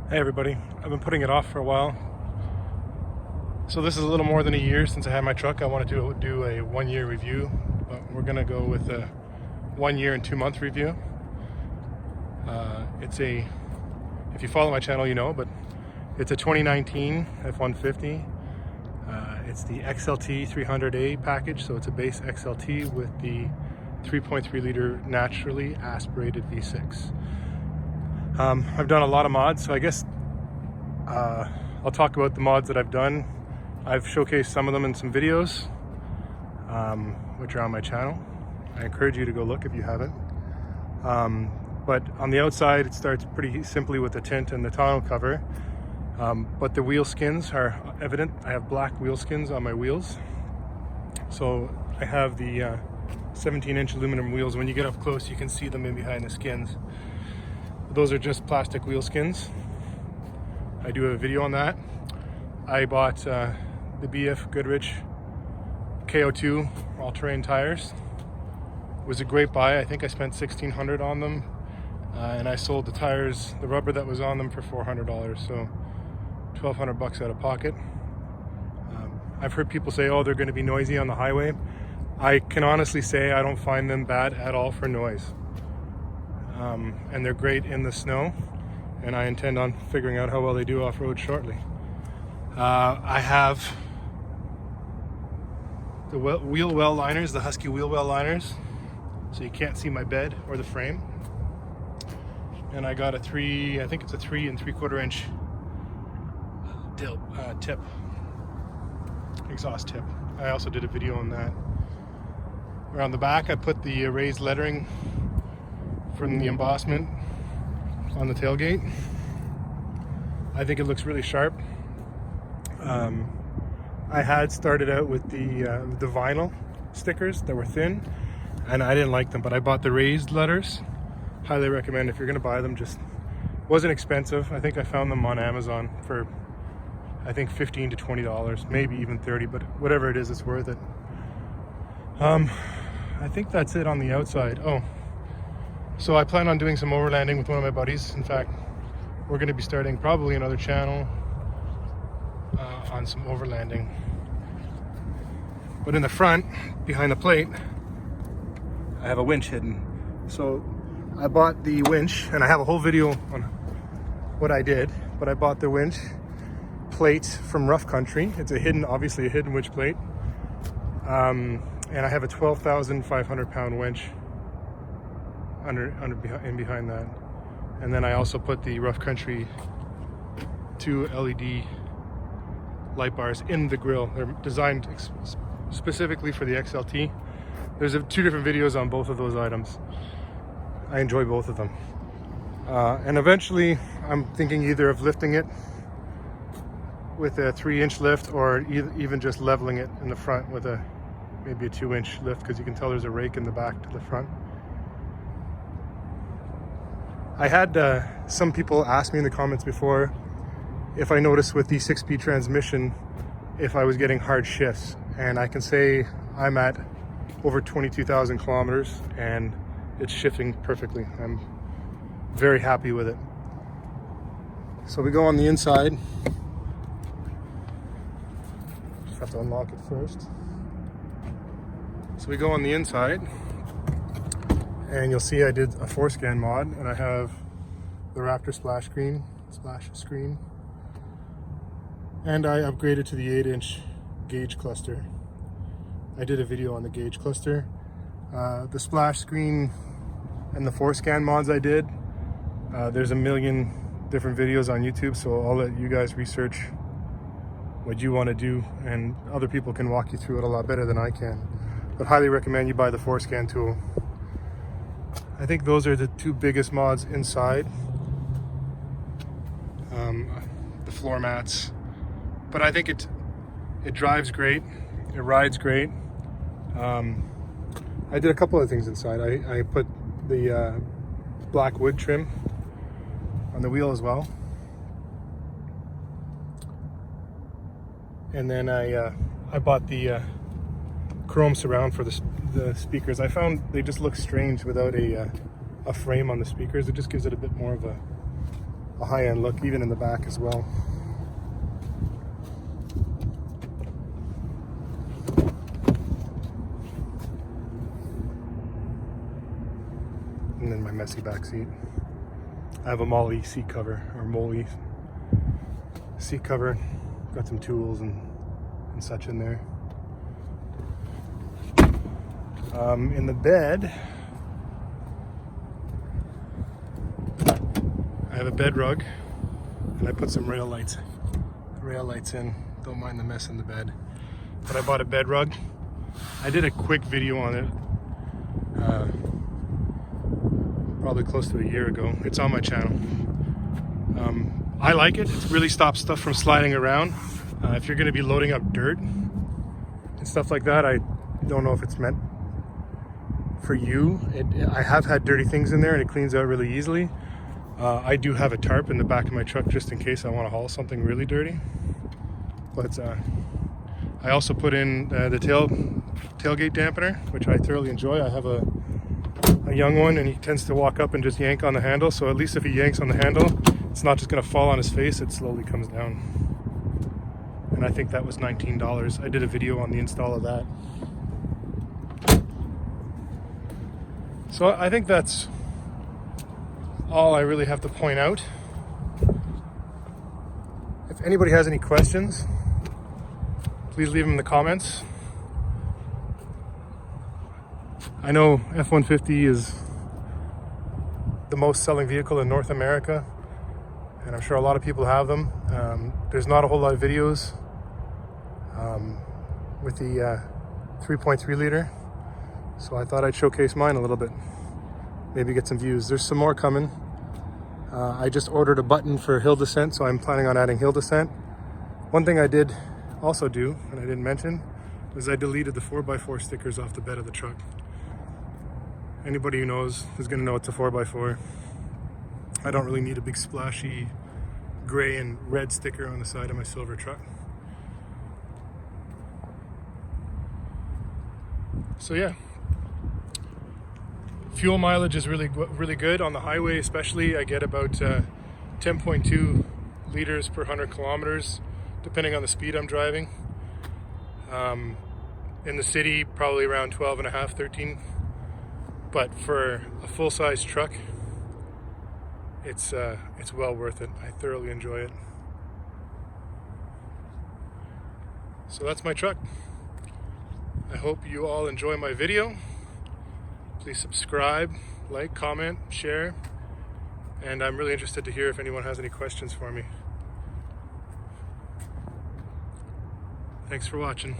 Hey everybody, I've been putting it off for a while. So this is a little more than a year since I had my truck. I wanted to do a 1 year review, but we're gonna go with a 1 year and 2 month review. If you follow my channel, you know, but it's a 2019 F-150. It's the XLT 300A package, so it's a base XLT with the 3.3 liter naturally aspirated V6. I've done a lot of mods, so I guess I'll talk about the mods that I've done. I've showcased some of them in some videos, which are on my channel. I encourage you to go look if you haven't. But on the outside, it starts pretty simply with the tint and the tonneau cover. But the wheel skins are evident. I have black wheel skins on my wheels. So I have the 17-inch aluminum wheels. When you get up close, you can see them in behind the skins. Those are just plastic wheel skins. I do a video on that. I bought the BF Goodrich KO2 all-terrain tires. It was a great buy. I think I spent $1,600 on them, and I sold the tires, the rubber that was on them, for $400. So $1,200 out of pocket. I've heard people say, oh, they're going to be noisy on the highway. I can honestly say I don't find them bad at all for noise. And they're great in the snow, and I intend on figuring out how well they do off-road shortly. I have the wheel well liners, the Husky wheel well liners, so you can't see my bed or the frame. And I got a I think it's a 3 3/4 inch tip, exhaust tip. I also did a video on that. Around the back, I put the raised lettering from the embossment on the tailgate. I think it looks really sharp. I had started out with the vinyl stickers that were thin, and I didn't like them, but I bought the raised letters. Highly recommend if you're gonna buy them. Just wasn't expensive. I think I found them on Amazon for I think $15 to $20, maybe even $30, but whatever it is, it's worth it. I think that's it on the outside. Oh, so I plan on doing some overlanding with one of my buddies. In fact, we're going to be starting probably another channel on some overlanding. But in the front, behind the plate, I have a winch hidden. So I bought the winch, and I have a whole video on what I did, but I bought the winch plate from Rough Country. It's obviously a hidden winch plate. And I have a 12,500 pound winch behind that. And then I also put the Rough Country 2 LED light bars in the grill. They're designed specifically for the XLT. There's 2 different videos on both of those items. I enjoy both of them. And eventually I'm thinking either of lifting it with a 3-inch lift, or even just leveling it in the front with maybe a 2-inch lift, because you can tell there's a rake in the back to the front. I had some people ask me in the comments before if I noticed with the 6-speed transmission if I was getting hard shifts, and I can say I'm at over 22,000 kilometers and it's shifting perfectly. I'm very happy with it. So we go on the inside. Just have to unlock it first. So we go on the inside, and you'll see I did a forescan mod, and I have the Raptor splash screen, and I upgraded to the 8-inch gauge cluster. I did a video on the gauge cluster. The splash screen and the forescan mods I did, there's a million different videos on YouTube, so I'll let you guys research what you want to do, and other people can walk you through it a lot better than I can. But highly recommend you buy the forescan tool. I think those are the 2 biggest mods inside. The floor mats. But I think it drives great. It rides great. I did a couple of things inside. I put the black wood trim on the wheel as well. And then I bought the chrome surround for the speakers. I found they just look strange without a frame on the speakers. It just gives it a bit more of a high-end look, even in the back as well. And then my messy back seat. I have a Molly seat cover, or Molly seat cover. Got some tools and such in there. In the bed, I have a bed rug, and I put some rail lights in. Don't mind the mess in the bed. But I bought a bed rug. I did a quick video on it, probably close to a year ago. It's on my channel. I like it. It really stops stuff from sliding around. If you're going to be loading up dirt and stuff like that, I don't know if it's meant for you. I have had dirty things in there, and it cleans out really easily. I do have a tarp in the back of my truck just in case I want to haul something really dirty. But I also put in the tailgate dampener, which I thoroughly enjoy. I have a young one, and he tends to walk up and just yank on the handle. So at least if he yanks on the handle, it's not just going to fall on his face. It slowly comes down. And I think that was $19. I did a video on the install of that. So I think that's all I really have to point out. If anybody has any questions, please leave them in the comments. I know F-150 is the most selling vehicle in North America, and I'm sure a lot of people have them. There's not a whole lot of videos with the 3.3 liter, so I thought I'd showcase mine a little bit, maybe get some views. There's some more coming. I just ordered a button for hill descent, so I'm planning on adding hill descent. One thing I did also do, and I didn't mention, was I deleted the 4x4 stickers off the bed of the truck. Anybody who knows is going to know it's a 4x4. I don't really need a big splashy gray and red sticker on the side of my silver truck. So yeah, fuel mileage is really good on the highway, especially. I get about 10.2 liters per 100 kilometers, depending on the speed I'm driving. In the city, probably around 12 and a half, 13. But for a full-size truck, it's well worth it. I thoroughly enjoy it. So that's my truck. I hope you all enjoy my video. Please subscribe, like, comment, share, and I'm really interested to hear if anyone has any questions for me. Thanks for watching.